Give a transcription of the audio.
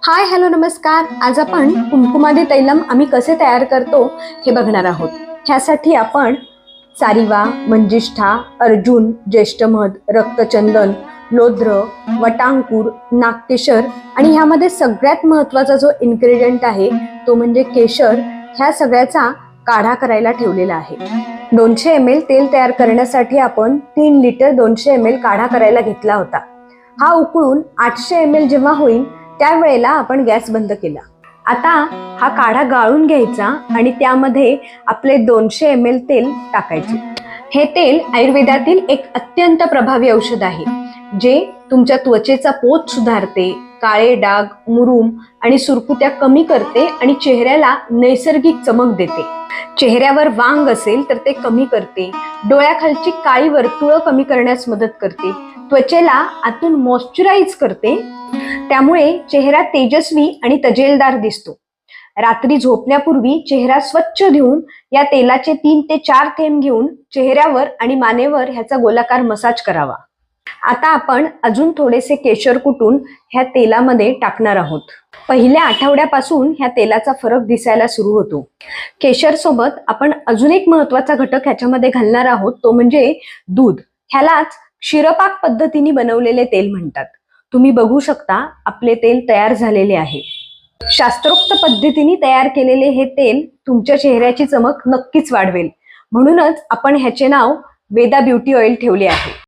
Hi hello नमस्कार. आज आपण कुंकुमादी तैलम आम्ही कसे तयार करतो हे बघणार आहोत. ह्यासाठी आपण सारिवा, मंजिष्ठा, अर्जुन, ज्येष्ठमध, रक्तचंदन, लोध्र, वटांकुर, नागकेशर आणि ह्यामध्ये सगळ्यात महत्त्वाचा जो इन्ग्रेडियंट आहे तो म्हणजे केशर, ह्या सगळ्याचा काढा करायला ठेवलेला आहे. 200 ml तेल तयार करण्यासाठी आपण 3 लिटर 200 ml काढा करायला घेतला होता. हा उकळून 800 ml जेव्हा होईल त्यावेळेला आपण गॅस बंद केला. आता हा काढा गाळून घ्यायचा आणि त्यामध्ये आपले 200 ml तेल टाकायचे. हे तेल आयुर्वेदातील एक अत्यंत प्रभावी औषध आहे जे तुमच्या त्वचेचा पोत सुधारते, काळे डाग, मुरूम आणि सुरकुत्या कमी करते आणि चेहऱ्याला नैसर्गिक चमक देते. चेहऱ्यावर वांग असेल तर ते कमी करते, डोळ्याखालची काळी वर्तुळं कमी करण्यास मदत करते, त्वचेला आतून मॉइश्चराइज करते, त्यामुळे चेहरा तेजस्वी आणि तजेलदार दिसतो. रात्री झोपण्यापूर्वी चेहरा स्वच्छ धुवून या तेलाचे 3 ते 4 थेंब घेऊन चेहऱ्यावर आणि मानेवर ह्याचा गोलाकार मसाज करावा. आता आपण अजून थोडेसे केशर कुटून ह्या तेलामध्ये टाकणार आहोत. पहिल्या आठवड्यापासून ह्या तेलाचा फरक दिसायला सुरू होतो. केशर सोबत आपण अजून एक महत्त्वाचा घटक ह्याच्यामध्ये घालणार आहोत, तो म्हणजे दूध. ह्यालाच क्षीरपाक पद्धतीने बनवलेले तेल म्हणतात. तुम्ही बघू शकता आपले तेल तयार झालेले आहे. शास्त्रोक्त पद्धतीने तयार केलेले हे तेल तुमच्या चेहऱ्याची चमक नक्कीच वाढवेल. म्हणूनच आपण ह्याचे नाव वेदा ब्युटी ऑइल ठेवले आहे.